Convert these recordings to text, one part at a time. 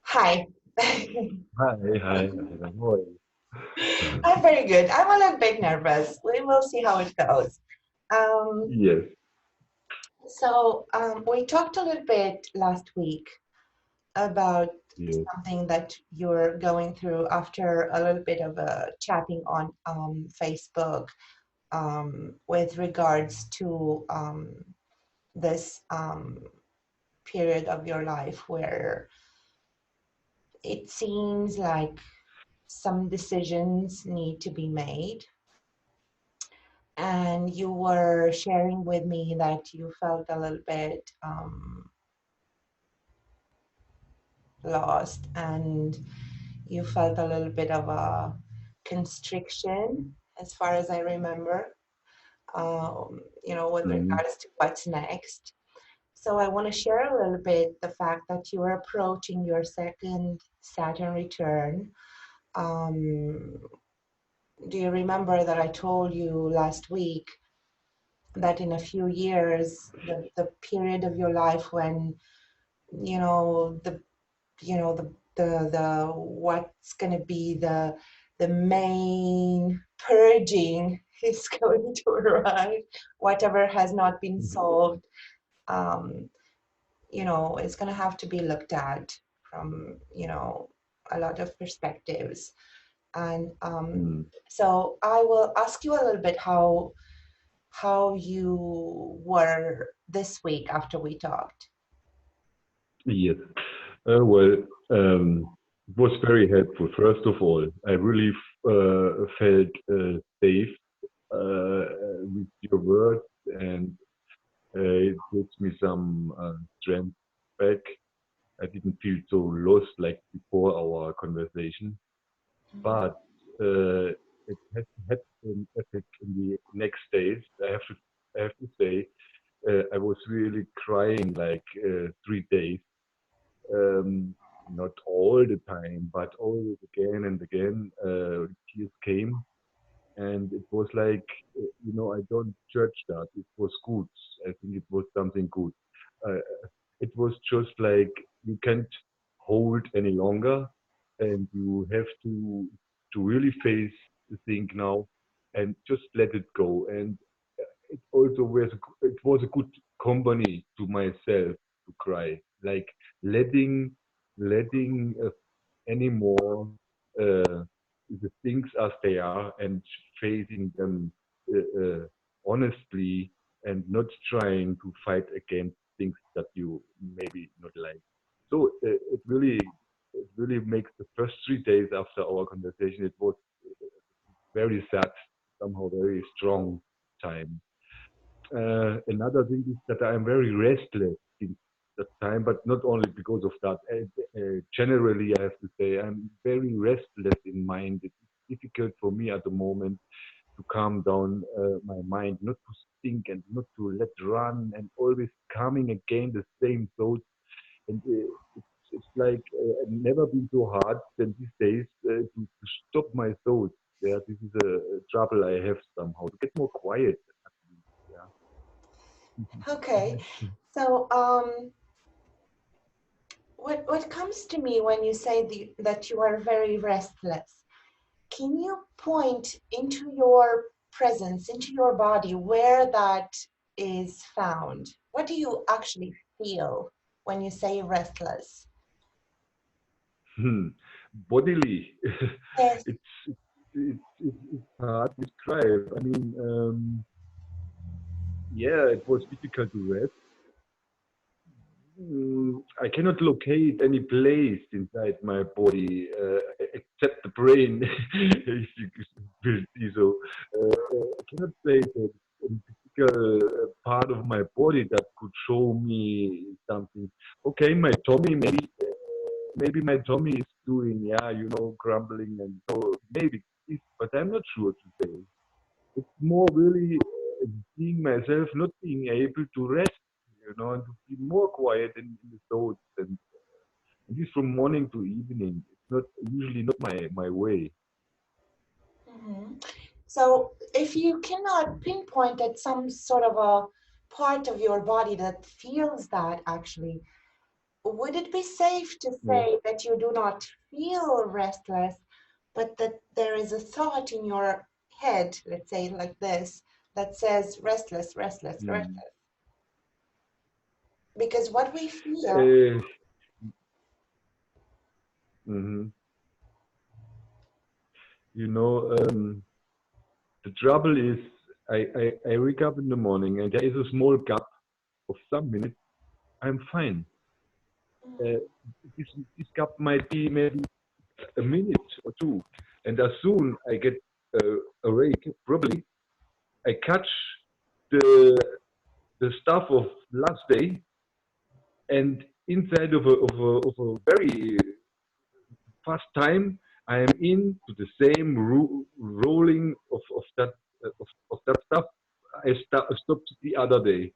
Hi. Hi, hi, how are you? I'm very good. I'm a little bit nervous. We will see how it goes. Um, Yes, we talked a little bit last week about yes. something that you're going through after a little bit of a chatting on Facebook with regards to this period of your life where it seems like some decisions need to be made. And you were sharing with me that you felt a little bit lost and you felt a little bit of a constriction, as far as I remember, with Mm, regards to what's next. So I want to share a little bit the fact that you are approaching your second Saturn return. Um, do you remember that I told you last week that in a few years, the period of your life when you know the the what's going to be the main purging is going to arrive, whatever has not been mhm, solved, um, is going to have to be looked at from a lot of perspectives. And mm. so I will ask you a little bit how you were this week after we talked. Yes. Well, it was very helpful. First of all, I really felt safe with your words, and it gives me some strength back. I didn't feel so lost like before our conversation, but it has had an effect in the next days. I have to say, I was really crying like 3 days. Not all the time, but always again and again. Tears came, and it was like, I don't judge that. It was good. I think it was something good. Uh, it was just like you can't hold any longer, and you have to really face the thing now, and just let it go. And it also was a good company to myself to cry, like letting anymore uh, the things as they are and facing them honestly, and not trying to fight against things that you maybe not like. So it really makes the first 3 days after our conversation. It was very sad, somehow very strong time. Another thing is that I am very restless in that time, but not only because of that. Generally, I have to say I'm very restless in mind. It's difficult for me at the moment to calm down my mind, not to think and not to let run, and always coming again the same thoughts. And it's like I've never been so hard than these days to stop my thoughts. Yeah, this is a trouble I have somehow to get more quiet. At least, yeah. Okay. So, what comes to me when you say that you are very restless? Can you point into your presence, into your body, where that is found? What do you actually feel when you say restless? Hmm. Bodily, Yes. it's hard to describe. I mean, yeah, it was difficult to rest. I cannot locate any place inside my body except the brain, if you will see so. I cannot say that a physical part of my body that could show me something. Okay, my tummy, maybe my tummy is doing, yeah, grumbling, and so maybe, but I'm not sure to say. It's more really seeing myself not being able to rest, and to be more quiet in the thoughts, and this from morning to evening. It's not usually not my way. Mhm. So, if you cannot pinpoint at some sort of a part of your body that feels that actually, would it be safe to Yeah. say that you do not feel restless, but that there is a thought in your head, let's say like this, that says restless, restless, Mm. restless? Because what we feel, Uh, mhm. You know, the trouble is, I wake up in the morning and there is a small gap of some minutes. I'm fine. Uh, this gap might be maybe a minute or two, and as soon I get awake, probably I catch the the stuff of last day, and inside of a very fast time, I am into the same rolling of that stuff stopped the other day.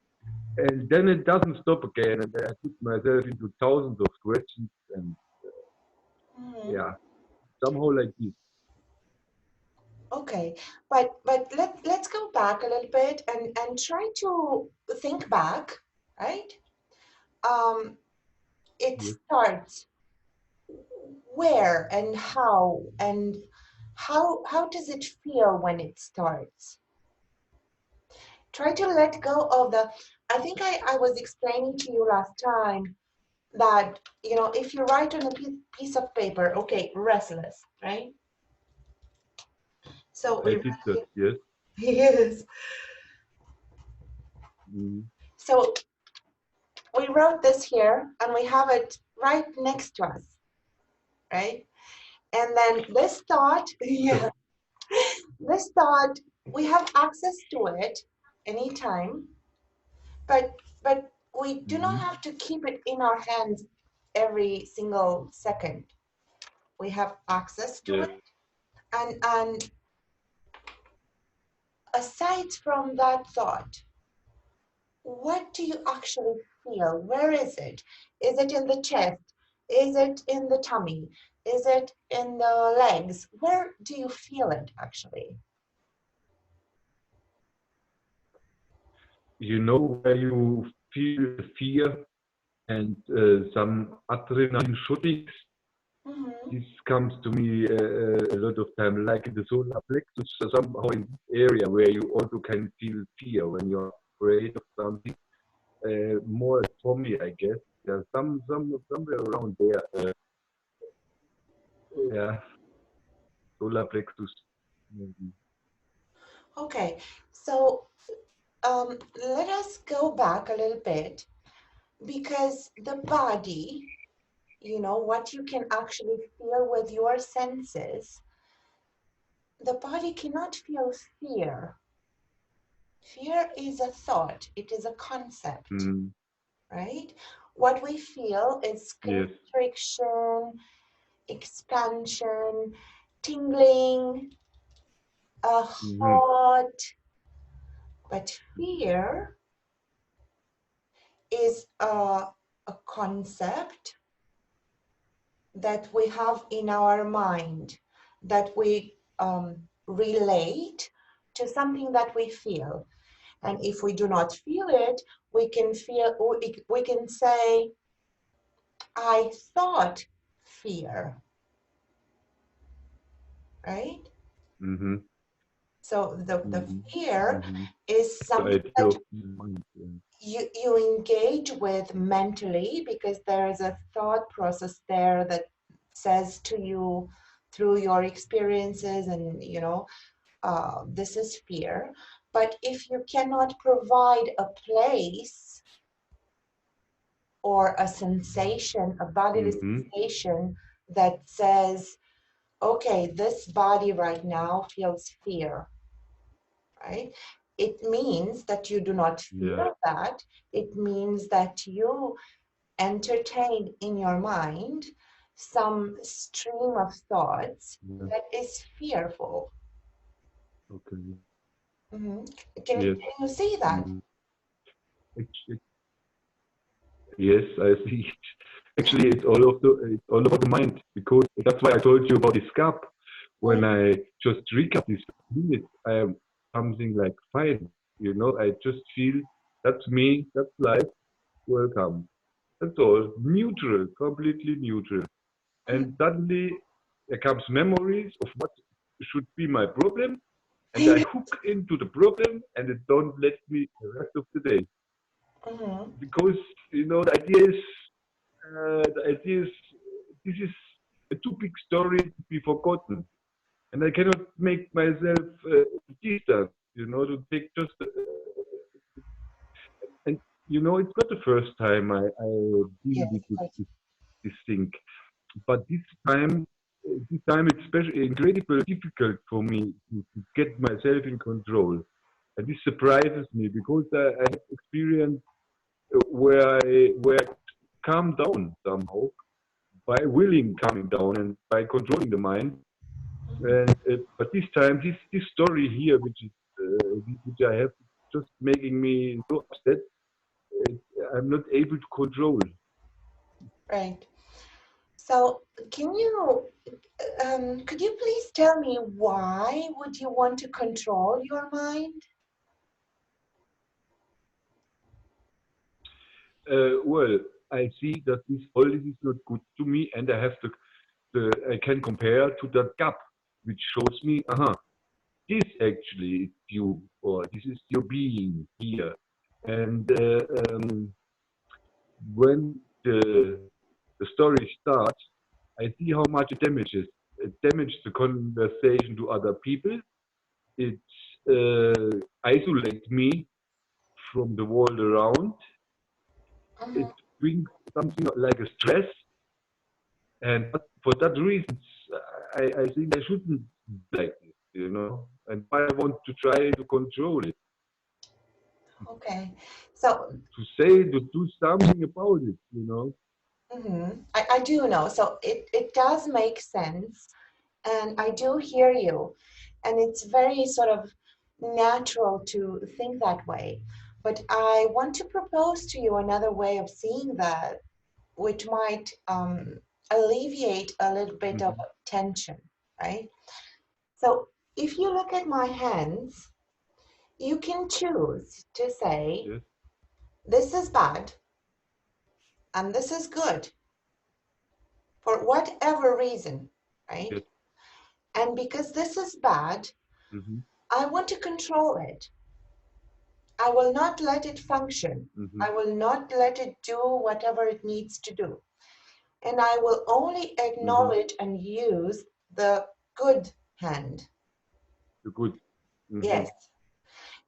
And then it doesn't stop again, and I put myself into thousands of questions, and mhm, yeah, somehow like this. okay, but let's go back a little bit and try to think back, right? Um, it Yes. starts where and how does it feel when it starts? Try to let go of the, I think I was explaining to you last time that, you know, if you write on a piece of paper, okay, restless, right? So I we did that, yes. yes. Mm. So we wrote this here and we have it right next to us, right? And then this thought, yeah, this thought, we have access to it anytime, but we do not Mhm. have to keep it in our hands every single second. We have access to Yes. it, and aside from that thought, what do you actually feel? Where is it? Is it in the chest? Is it in the tummy? Is it in the legs? Where do you feel it actually? You know where you feel the fear and some adrenaline shootings. Hmm. This comes to me a lot of time, like in the solar plexus, so somehow in this area where you also can feel fear when you're afraid of something. More for me, I guess. Yeah, somewhere around there. Yeah, solar plexus. Maybe. Okay, so let us go back a little bit because the body, you know, what you can actually feel with your senses, the body cannot feel fear. Fear is a thought, it is a concept, Mm, right? What we feel is yes. constriction, expansion, tingling, a Hmm. hot, but fear is a concept that we have in our mind that we relate to something that we feel. And if we do not feel it, we can feel, we can say, I thought fear, right? Hmm. So the Hmm. fear Hmm. is The something idea that of mind. Yeah. you engage with mentally because there is a thought process there that says to you through your experiences and you know this is fear. But if you cannot provide a place or a sensation, a bodily Hmm. sensation that says, okay, this body right now feels fear, right? It means that you do not Yeah. feel that. It means that you entertain in your mind some stream of thoughts Yeah. that is fearful. Okay. Mhm. Yes. Can you see that? Mm. Actually, yes, I see. Actually, it's all about the mind because that's why I told you about this gap. When I just recap this minute, I am something like fine. You know, I just feel that's me, that's life. Welcome. That's all. Neutral, completely neutral. And suddenly there comes memories of what should be my problem, and I hook into the problem, and it don't let me the rest of the day. Mm-hmm. Because the idea is this is a too big story to be forgotten, and I cannot make myself distant. To take just and it's not the first time I deal Yes, with right. this thing, but this time it's especially incredibly difficult for me to get myself in control, and this surprises me because I have experience where I calm down somehow by willing calming down and by controlling the mind. And but this time, this story here, which I have, just making me so upset. uh, I'm not able to control. Right. So, could you please tell me why would you want to control your mind? Well, I see that all this is not good to me, and I have I can compare to that gap, which shows me, this actually is you, or this is your being here. And when the story starts, I see how much it damages. It damages the conversation to other people. It isolates me from the world around. It Mhm. brings something like a stress, and for that reason, I think I shouldn't be like this. And I want to try to control it, Okay. So, to do something about it. I do know. So it does make sense. And I do hear you. And it's very sort of natural to think that way. But I want to propose to you another way of seeing that, which might alleviate a little bit of Hmm. tension, right? So if you look at my hands, you can choose to say, Yes, this is bad and this is good for whatever reason, right? yes. And because this is bad, Hmm. I want to control it. I will not let it function. Hmm. I will not let it do whatever it needs to do. And I will only Hmm. acknowledge and use the good hand. Good. Hmm. Yes.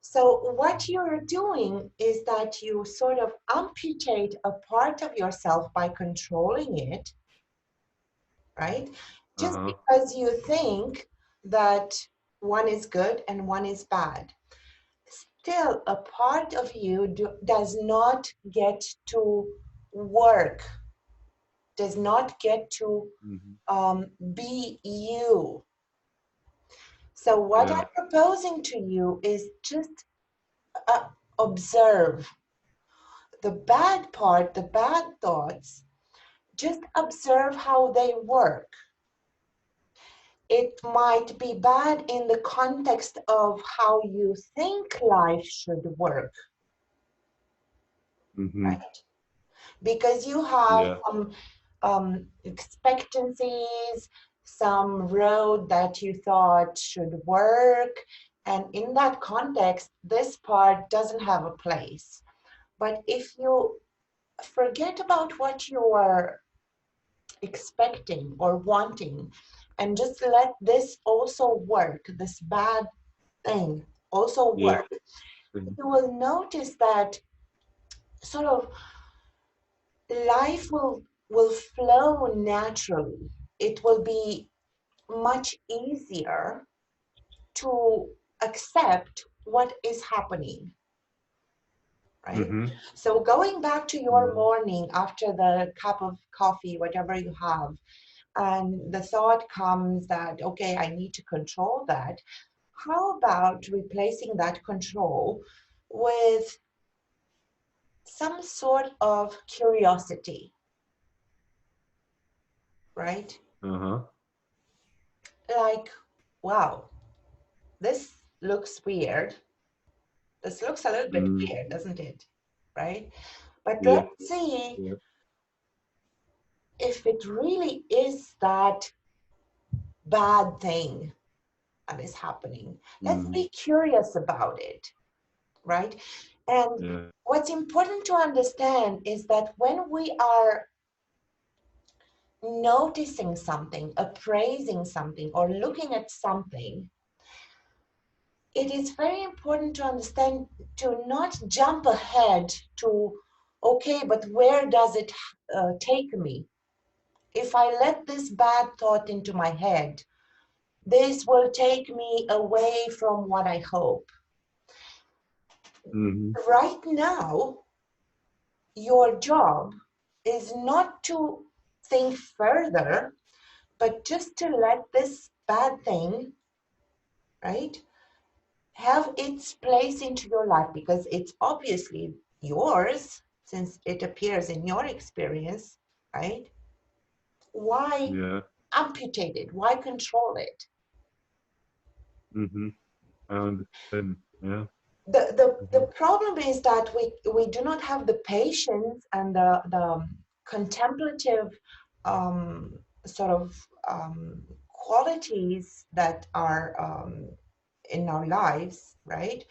So, what you're doing is that you sort of amputate a part of yourself by controlling it, right? Just Uh-huh. because you think that one is good and one is bad. Still, a part of you does not get to work, does not get to Hmm. be you. So, what Yeah. I'm proposing to you is just uh, observe the bad part, the bad thoughts, just observe how they work. It might be bad in the context of how you think life should work, Hmm. right? Because you have Yeah. some expectancies, some road that you thought should work. And in that context, this part doesn't have a place. But if you forget about what you are expecting or wanting and just let this also work, this bad thing also Yes. work, Mhm. you will notice that sort of life will flow naturally. It will be much easier to accept what is happening, right? Mhm. So going back to your Mhm. morning after the cup of coffee, whatever you have, and the thought comes that, okay, I need to control that. How about replacing that control with some sort of curiosity, right? Uh-huh. Like, wow, this looks weird. This looks a little bit Mhm. weird, doesn't it? Right? But Yes. let's see Yes. if it really is that bad thing that is happening. Let's be curious about it, right? And Yeah. what's important to understand is that when we are noticing something, appraising something, or looking at something, it is very important to understand to not jump ahead to, okay, but where does it take me? If I let this bad thought into my head, this will take me away from what I hope. Right now, your job is not to think further, but just to let this bad thing, right, have its place into your life, because it's obviously yours since it appears in your experience, right? Why Yeah. amputate it? Why control it? I understand. Yeah. The problem is that we do not have the patience and the contemplative sort of qualities that are in our lives, right?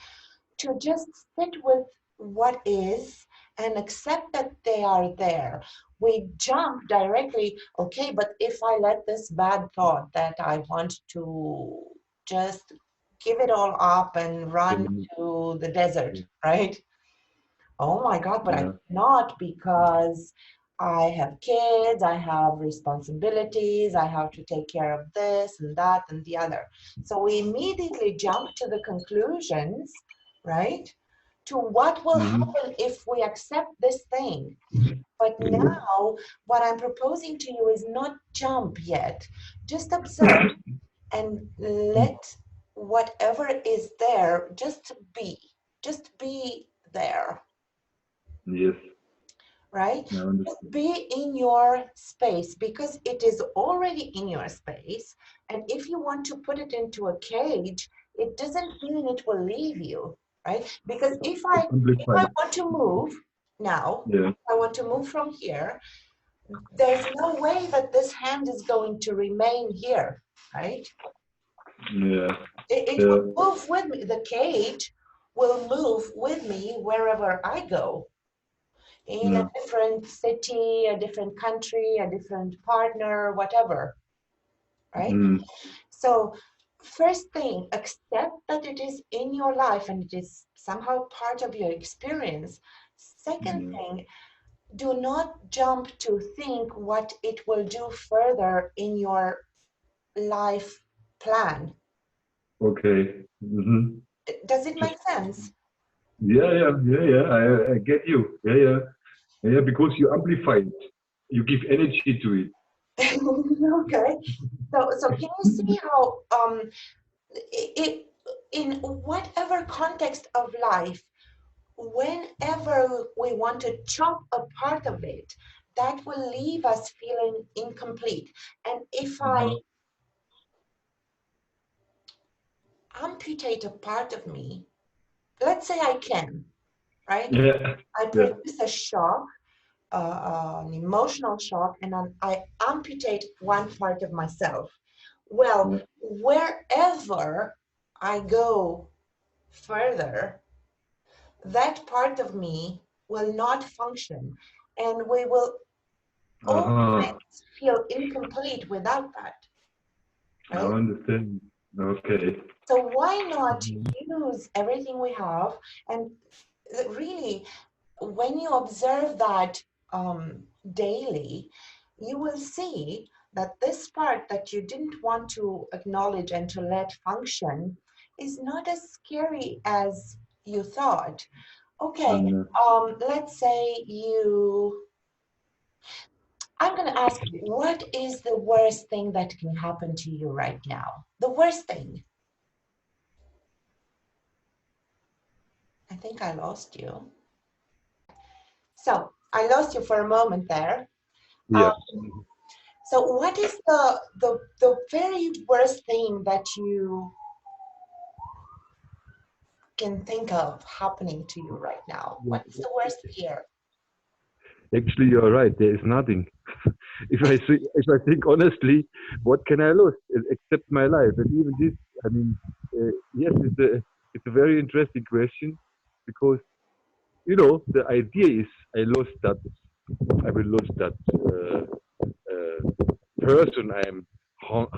To just sit with what is and accept that they are there. We jump directly, okay, but if I let this bad thought that I want to just give it all up and run Yeah. to the desert, right? Oh my God, but I Yeah. cannot because I have kids, I have responsibilities, I have to take care of this and that and the other. So we immediately jump to the conclusions, right? To what will happen if we accept this thing. But now, what I'm proposing to you is not jump yet. Just observe and let whatever is there just be there, Yes. right? I Just understand. be in your space because it is already in your space. And if you want to put it into a cage, it doesn't mean it will leave you, right? Because if I Amplified. want to move now, Yeah. I want to move from here, there's no way that this hand is going to remain here, right? Yeah. It will Yeah. move with me. The cage will move with me wherever I go, in a Yeah. different city, a different country, a different partner, whatever, right? So, first thing, accept that it is in your life and it is somehow part of your experience. Second Yeah. thing, do not jump to think what it will do further in your life plan. Okay. Does it Just make sense? yeah, yeah, yeah, yeah. I get you. Yeah, yeah, yeah. Because you amplify it. You give energy to it. Okay. So can you see how it, in whatever context of life, whenever we want to chop a part of it, that will leave us feeling incomplete. And if I amputate a part of me, let's say I can, right? Yeah. I Yeah. produce a shock, an emotional shock, and I amputate one part of myself. Well, Yeah. wherever I go further, that part of me will not function, and we will always Uh-huh. feel incomplete without that, I right? understand. Okay. So why not use everything we have? And really, when you observe that daily, you will see that this part that you didn't want to acknowledge and to let function is not as scary as you thought. Okay, Yeah. let's say I'm going to ask you, what is the worst thing that can happen to you right now? The worst thing. I think I lost you. So I lost you for a moment there. Yeah. So what is the very worst thing that you can think of happening to you right now? What is the worst fear? Actually, you're right. There is nothing. if I think honestly, what can I lose except my life? And even this, I mean, yes, it's a very interesting question because the idea is I lost that I will lose that person I'm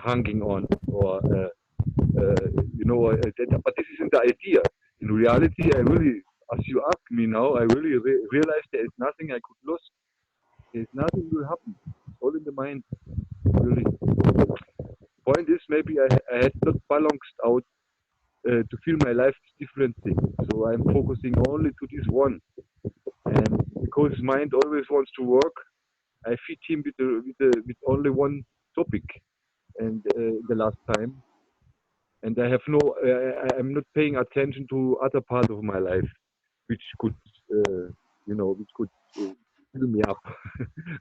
hanging on, or but this isn't the idea. In reality, I really, as you ask me now, I really realize there is nothing I could lose. There's nothing will happen. It's all in the mind. Really. Point is, maybe I had not balanced out to fill my life with different things. So I'm focusing only to this one. And because mind always wants to work, I feed him with only one topic. And the last time, and I have no, I'm not paying attention to other parts of my life, which could, which could fill me up.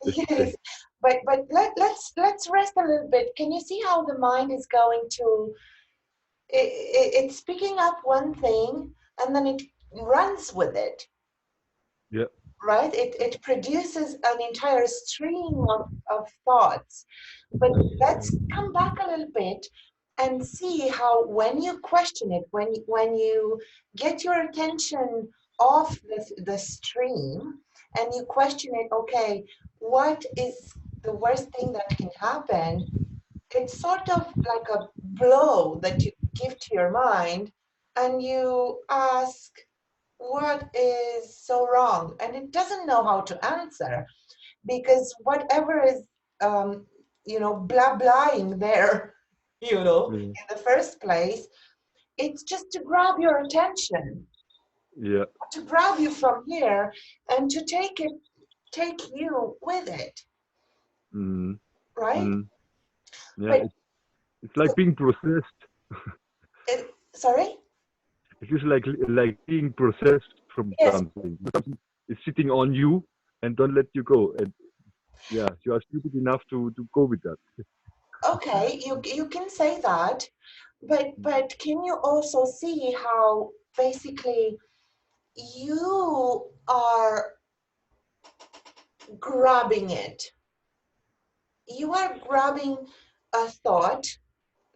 Let's say. Yes, but let's rest a little bit. Can you see how the mind is going to it's picking up one thing and then it runs with it, Yeah. right? It produces an entire stream of thoughts. But let's come back a little bit and see how when you question it, when you get your attention off the stream and you question it, okay, what is the worst thing that can happen? It's sort of like a blow that you give to your mind and you ask, what is so wrong? And it doesn't know how to answer because whatever is, blah blahing there, Yeah. in the first place, it's just to grab your attention, Yeah. to grab you from here and to take you with it, Mm. right? Mm. Yeah. But, It's like being processed. sorry? It is like being processed from Yes. something. Something is sitting on you and don't let you go. And yeah, you are stupid enough to go with that. Okay, you can say that, but can you also see how basically you are grabbing it? You are grabbing a thought.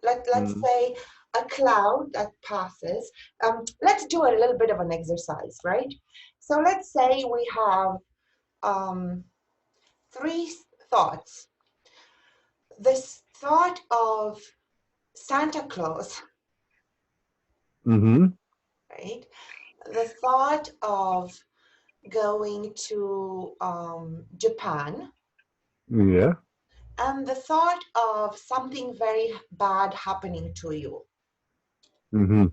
Let's Mm. say a cloud that passes. Let's do a little bit of an exercise, right? So let's say we have um, three thoughts. This thought of Santa Claus, Mm-hmm. right? The thought of going to Japan, Yeah. and the thought of something very bad happening to you, Mm-hmm.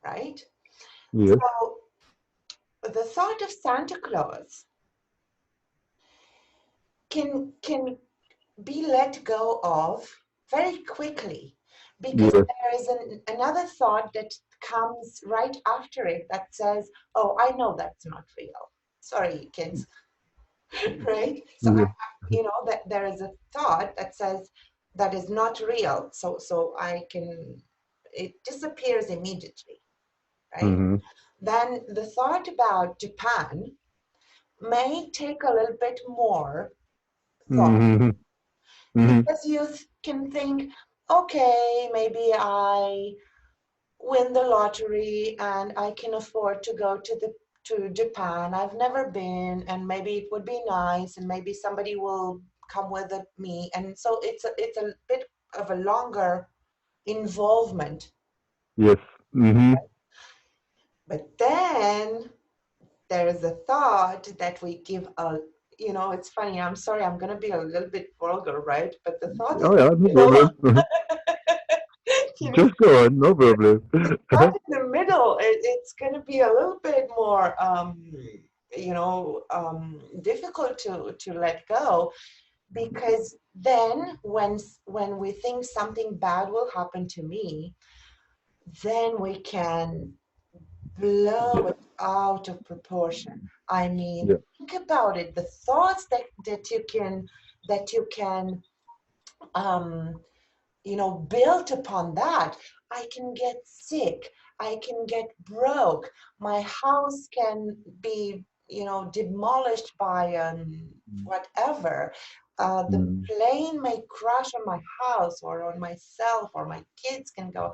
right? Yes. So the thought of Santa Claus can be let go of very quickly because Yes. there is another thought that comes right after it that says, oh, I know that's not real. Sorry, kids. Right? So Yes. that there is a thought that says that is not real. So it disappears immediately, right? Mm-hmm. Then the thought about Japan may take a little bit more thought Mm-hmm. Mm-hmm. because you can think, okay, maybe I win the lottery and I can afford to go to Japan. I've never been, and maybe it would be nice, and maybe somebody will come with me. And so it's a bit of a longer involvement. Yes. Mm-hmm. But then there's a thought that we give a, it's funny. I'm sorry, I'm gonna be a little bit vulgar, right? But the thought in Oh the yeah, no middle, problem. you know, Just go on, no problem. thought in the middle, it's going to be a little bit more, difficult to let go because then when we think something bad will happen to me, then we can blow it out of proportion. I mean, Yeah. think about it. The thoughts that you can um, built upon that, I can get sick, I can get broke, my house can be, demolished by whatever. The Mm. plane may crash on my house or on myself, or my kids can go.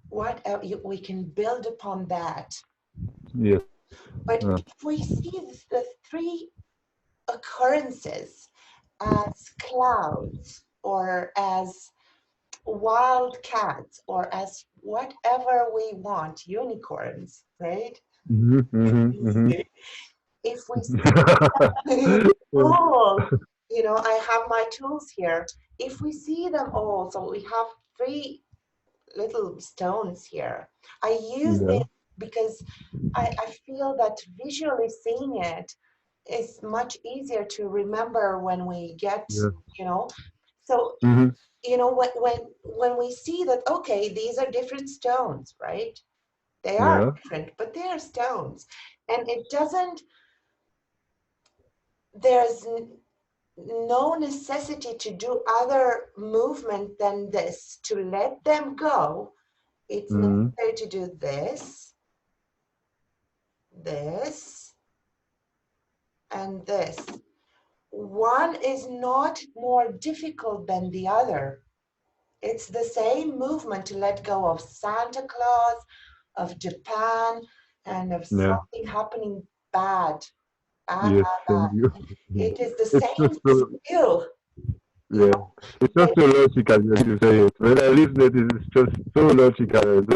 Whatever, we can build upon that. Yes. But if we see the three occurrences as clouds, or as wildcats, or as whatever we want, unicorns, right? Mhm, mhm, mhm. If we see all, I have my tools here. If we see them all, so we have three little stones here. I use Yeah, this because I feel that visually seeing it is much easier to remember when we get, yeah. you know. So, Mhm. when we see that, okay, these are different stones, right? They are Yeah. different, but they are stones. And it doesn't, there's no necessity to do other movement than this to let them go. It's Mhm. necessary to do this, this, and this. One is not more difficult than the other. It's the same movement to let go of Santa Claus, of Japan, and of Yeah. something happening bad, bad, Yes. bad, bad. Thank you. It is the It's same just so, skill, you yeah. know. It's just It, so logical that you say it. When I listen to it, it's just so logical and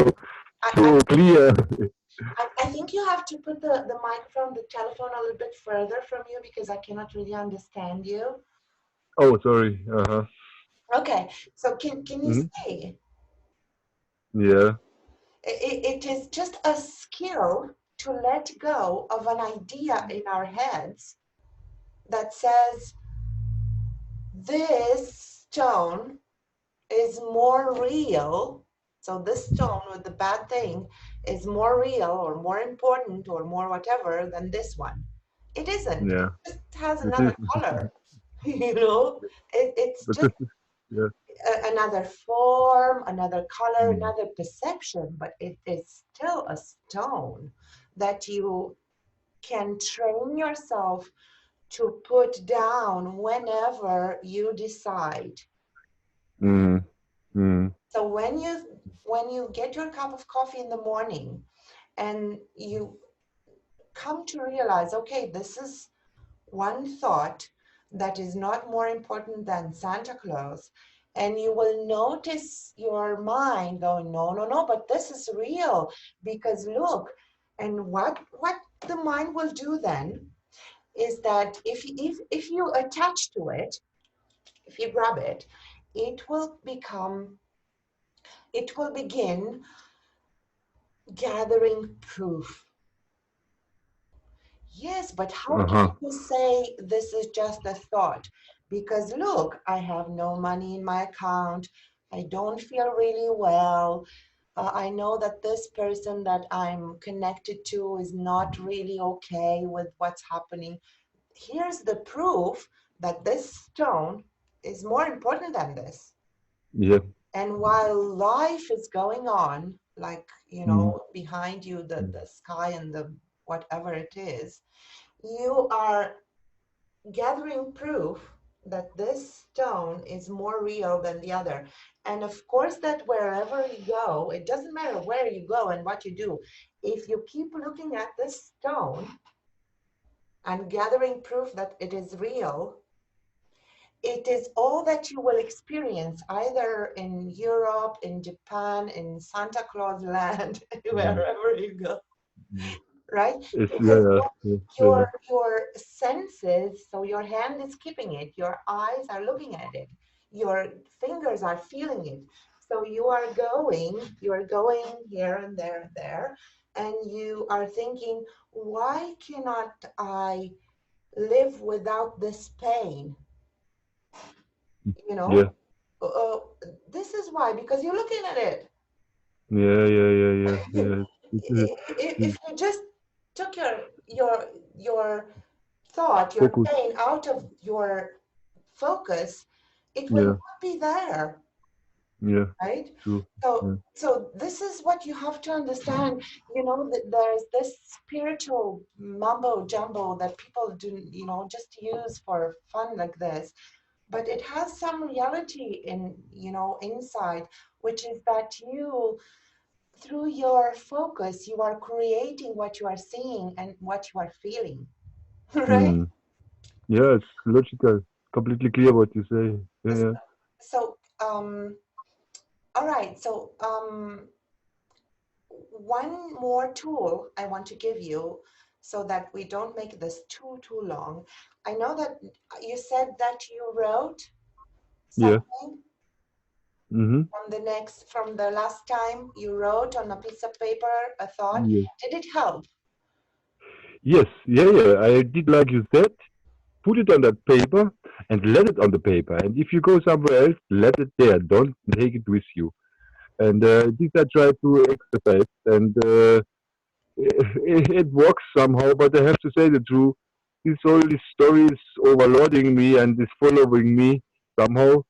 I, so clear. I think you have to put the microphone, the telephone a little bit further from you because I cannot really understand you. Oh, sorry. Uh-huh. Okay, so can you Mhm. say Yeah. it is just a skill to let go of an idea in our heads that says this stone is more real. So this stone with the bad thing is more real or more important or more whatever than this one. It isn't. It Yeah. just has It is. another color. It's But just this is, yeah. another form, another color, Mm. another perception, but it is still a stone that you can train yourself to put down whenever you decide. Mm. Mm. So when you get your cup of coffee in the morning and you come to realize, okay, this is one thought that is not more important than Santa Claus, and you will notice your mind going, no, no, no, but this is real because look, and what the mind will do then is that if you attach to it, if you grab it, it will become, it will begin gathering proof. Yes, but how can Uh-huh. you say this is just a thought? Because look, I have no money in my account. I don't feel really well. I know that this person that I'm connected to is not really okay with what's happening. Here's the proof that this stone is more important than this. Yeah. And while life is going on, like, Mm. behind you, Mm. the sky and the whatever it is, you are gathering proof that this stone is more real than the other. And of course, that wherever you go, it doesn't matter where you go and what you do, if you keep looking at this stone and gathering proof that it is real, it is all that you will experience either in Europe, in Japan, in Santa Claus land, Mm. wherever you go, Mm. right? It's, yeah, Because yeah. Yeah. Yeah. your senses, so your hand is keeping it, your eyes are looking at it, your fingers are feeling it. So you are going here and there and there, and you are thinking, why cannot I live without this pain? You know, Yeah. uh, this is why, because you're looking at it. Yeah. Yeah. Yeah. Yeah. Yeah. If you just took your thought, your Focus. pain out of your focus, it will Yeah. not be there, Yeah. right? True. So, Yeah. so this is what you have to understand. That there's this spiritual mumbo jumbo that people do, just use for fun like this. but it has some reality in, inside, which is that you, through your focus, you are creating what you are seeing and what you are feeling. Right? Mm. Yeah, it's logical. Completely clear what you say. Yeah, yeah. So, all right. So, one more tool I want to give you so that we don't make this too long. I know that you said that you wrote Yeah. something Mm-hmm. from the last time you wrote on a piece of paper a thought. Yes. Did it help? Yes. Yeah, yeah. I did like you said. Put it on that paper and let it on the paper. And if you go somewhere else, let it there. Don't take it with you. And this I try to exercise, and it works somehow. But I have to say the truth. This all these stories overloading me and is following me somehow.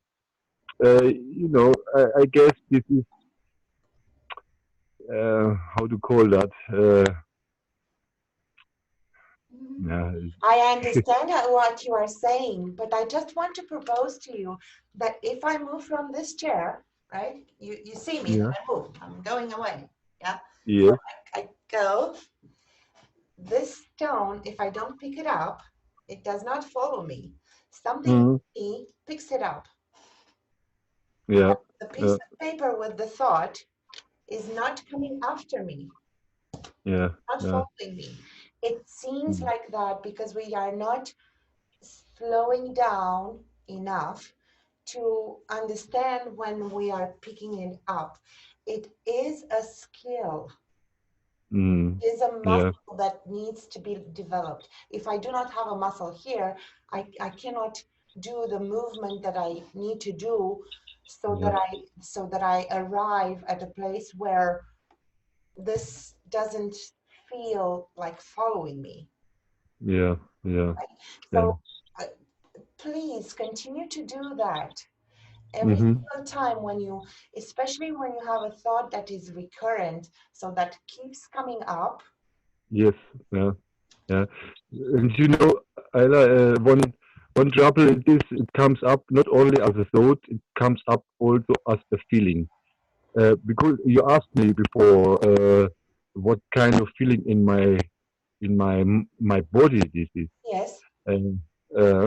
I guess this is how to call that. Mhm. Yeah, I understand what you are saying, but I just want to propose to you that if I move from this chair, right? You see me that yeah, I move. I'm going away. Yeah. So yes, I go. This stone, if I don't pick it up, it does not follow me. Something mm, in me picks it up. yeah, The piece yeah, of paper with the thought is not coming after me, yeah, not yeah, following me. It seems mm, like that because we are not slowing down enough to understand when we are picking it up. It is a skill, mm, is a yeah, muscle that needs to be developed. If I do not have a muscle here, I cannot do the movement that I need to do yeah, so that I arrive at a place where this doesn't feel like following me. yeah, yeah, yeah. So uh, please continue to do that every Mm-hmm. single time when you, especially when you have a thought that is recurrent, so that keeps coming up. Yes, yeah, yeah. And one trouble is this: it comes up not only as a thought, it comes up also as a feeling. Because you asked me before, what kind of feeling in my body this is. Yes. And uh,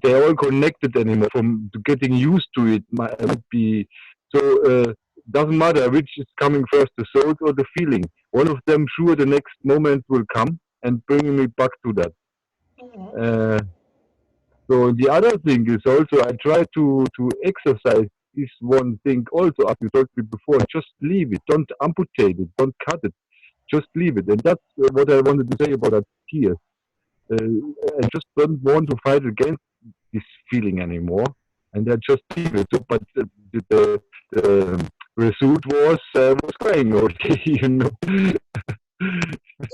they're all connected anymore. From to getting used to it might be so. Doesn't matter which is coming first, the thought or the feeling. One of them, sure, the next moment will come and bring me back to that. Hmm. Uh, so the other thing is also I try to exercise this one thing also, as you told me before. Just leave it. Don't amputate it. Don't cut it. Just leave it. And that's what I wanted to say about that tears. I just don't want to fight against this feeling anymore, and I just leave it. So, but the result was crying all day, you know.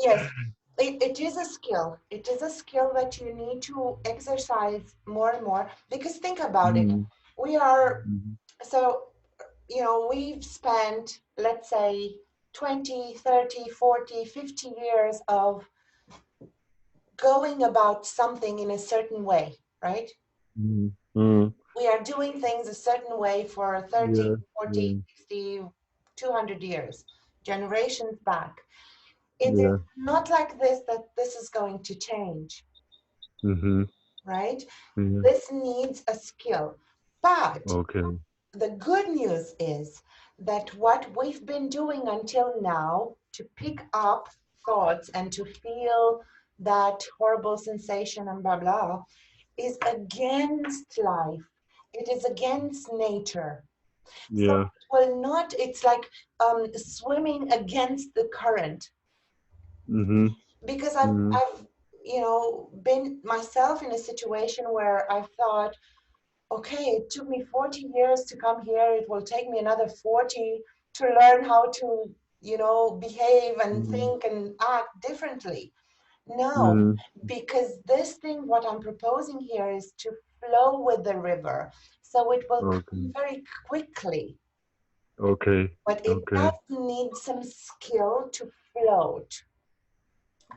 Yes, it is a skill. It is a skill that you need to exercise more and more because think about it. Mm, We are, mm, so, we've spent, let's say, 20, 30, 40, 50 years of going about something in a certain way, right? mm, mm. We are doing things a certain way for 30, Yeah, 40, yeah, 60, 200 years, generations back. It is yeah. not like this that this is going to change, Mm-hmm. right? Yeah. This needs a skill. But Okay. the good news is that what we've been doing until now to pick up thoughts and to feel that horrible sensation and blah blah is against life. It is against nature. So Yeah. it will not, it's like swimming against the current. Mm-hmm. Because Mm-hmm. I've been myself in a situation where I thought, okay, it took me 40 years to come here. It will take me another 40 to learn how to, behave and think and act differently. No, Mm-hmm. because this thing, what I'm proposing here is to flow with the river. So it will come Okay. very quickly, Okay. but it Okay. does need some skill to float.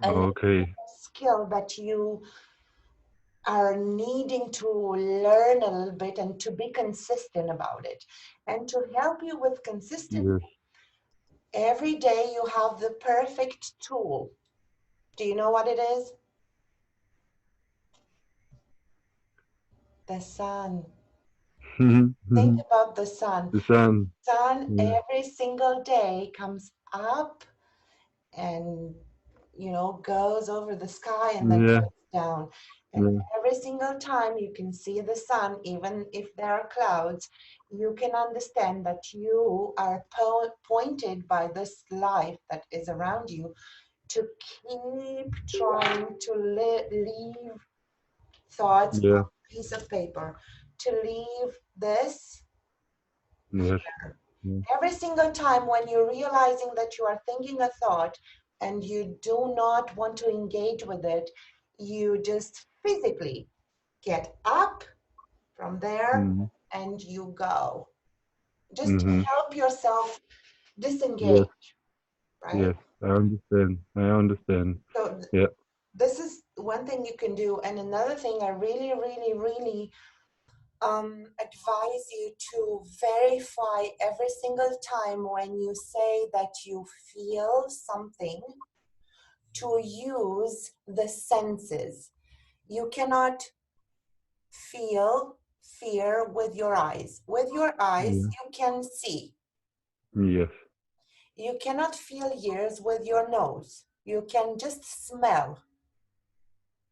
And Okay. skill that you are needing to learn a little bit and to be consistent about it. And to help you with consistency, Yes. every day you have the perfect tool. Do you know what it is? The sun. Think about the sun. The sun. Sun Yeah. every single day comes up and goes over the sky and then Yeah. goes down. And Yeah. every single time you can see the sun, even if there are clouds, you can understand that you are pointed by this life that is around you to keep trying to leave thoughts on Yeah. a piece of paper, to leave this Yes. here. Yeah. Every single time when you're realizing that you are thinking a thought and you do not want to engage with it, you just physically get up from there Mm-hmm. and you go. Just to Mm-hmm. help yourself Yes. disengage, right? Yes. I understand. I understand. So Yeah. this is one thing you can do. And another thing I really, really, really advise you to verify every single time when you say that you feel something, to use the senses. You cannot feel fear with your eyes. With your eyes, Yeah. you can see. Yes. You cannot feel ears with your nose. You can just smell.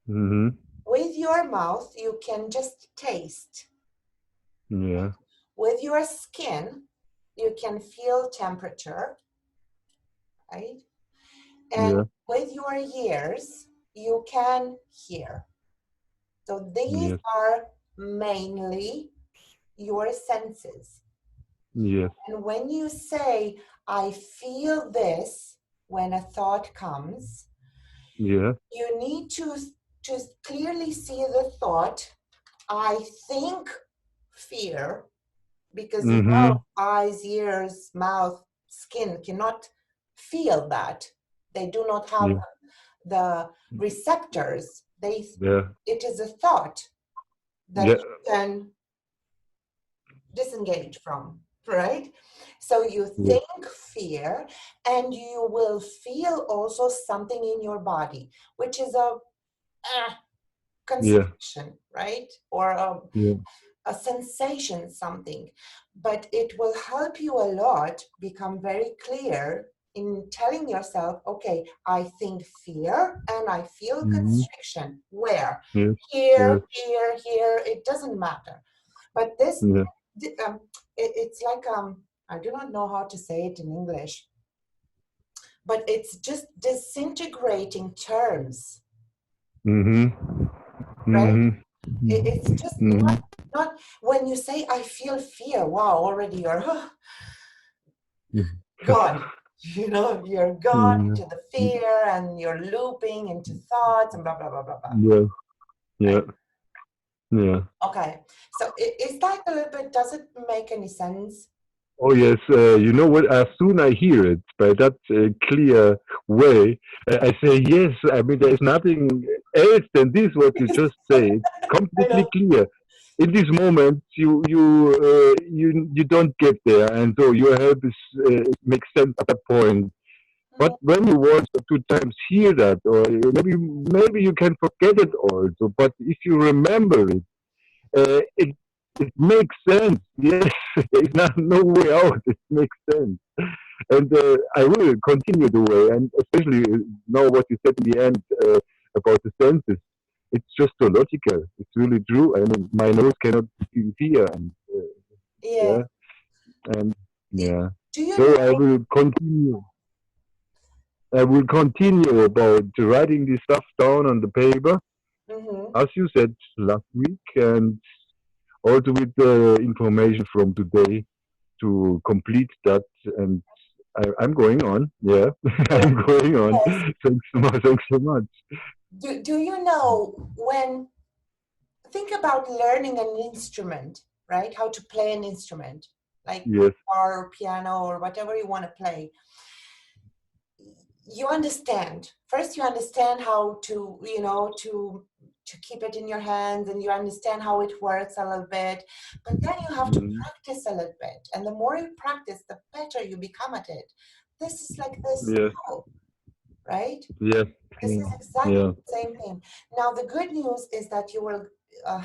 Mm-hmm. With your mouth, you can just taste. Yeah. With your skin, you can feel temperature, right? And Yeah. with your ears, you can hear. So these Yes. are mainly your senses. Yes. And when you say, I feel this, when a thought comes, Yeah. you need to clearly see the thought, I think fear, because Mm-hmm. eyes, ears, mouth, skin cannot feel that. They do not have Yeah. the receptors. Yeah. It is a thought that Yeah. you can disengage from, right? So you Yeah. think fear, and you will feel also something in your body, which is a Yeah. constriction, right? Or Yeah. a sensation, something. But it will help you a lot become very clear in telling yourself, okay, I think fear and I feel Mm-hmm. constriction. Where? Yes. Yes. Here, it doesn't matter. But this, Yeah. it's like, I do not know how to say it in English, but it's just disintegrating terms, Mm-hmm. right? Mm-hmm. It's just Mm-hmm. not when you say, I feel fear, wow, already you're gone. You're gone Mm-hmm. into the fear and you're looping into thoughts and blah, blah, blah, blah, blah, Yeah. Yeah. right? Yeah. Okay. So is that a little bit, does it make any sense? Oh yes, you know what? As soon I hear it by that clear way, I say yes. I mean, there is nothing else than this. What you just say, it's I completely know. clear. In this moment, you don't get there, and so your help is makes sense at that point. But Mhm. when you once or two times hear that, or maybe you can forget it also. But if you remember it, it makes sense. Yes, there's no way out. It makes sense, and I will continue the way. And especially now what you said in the end about the senses, it's just so logical. It's really true. I mean, my nose cannot feel fear, and Yeah. yeah, and yeah. Do you So I know? will continue. I will continue about writing this stuff down on the paper, Mhm. as you said last week, and also with the information from today to complete that. And I'm going on. Yeah, I'm going on. Yes. Thanks so much. Thanks so much. Do you know when, think about learning an instrument, right? How to play an instrument, like Yes. guitar or piano or whatever you want to play. You understand. First, you understand how to to keep it in your hands and you understand how it works a little bit, but then you have to practice a little bit, and the more you practice, the better you become at it. This is like this, Yes. right? Yes. This is exactly Yeah. the same thing. Now, the good news is that you will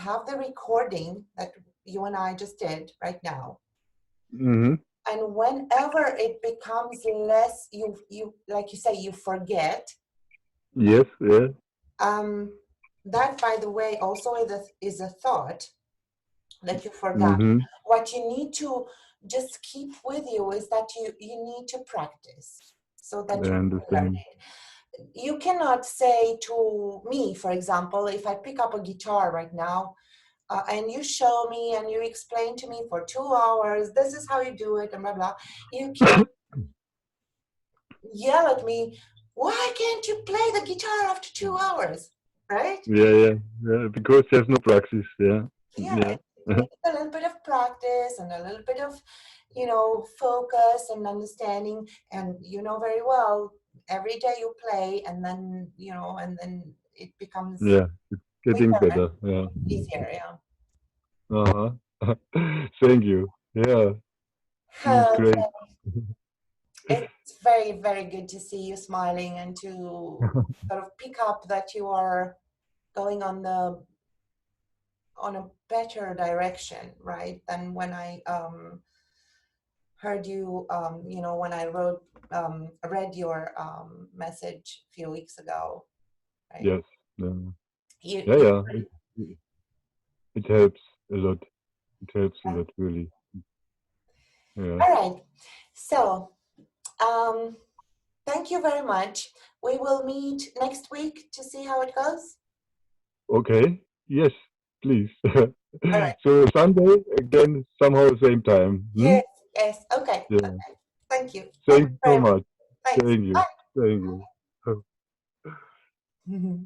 have the recording that you and I just did right now. Mm-hmm. And whenever it becomes less, you like you say, you forget. Yes. Yeah. That, by the way, also is a thought that you forgot. Mm-hmm. What you need to just keep with you is that you need to practice so that I you learn understand. it. You cannot say to me, for example, if I pick up a guitar right now and you show me and you explain to me for 2 hours, this is how you do it, and blah, blah. You can't yell at me, why can't you play the guitar after 2 hours, right? Yeah. Yeah. Yeah. Because there's no practice. Yeah. Yeah, Yeah. it needs a little bit of practice and a little bit of, focus and understanding. And you know very well, every day you play, and then, and then it becomes Yeah. It's getting quicker better. Yeah. and easier, yeah. Uh-huh. Thank you. Yeah. This is great. It's very, very good to see you smiling and to sort of pick up that you are going on a better direction, right? Than when I heard you, when I read your message a few weeks ago, right? Yes. Yeah. You, Yeah. you, Yeah. It helps a lot. It helps a lot, really. Yeah. all right. So, um, thank you very much. We will meet next week to see how it goes. Okay. Yes, please. All right. So Sunday again, somehow same time. Hmm? Yes, yes. Okay. Yeah. Okay. Thank you. Thank Thanks you so very much. much. Thanks. Thank you. Thank you. Bye.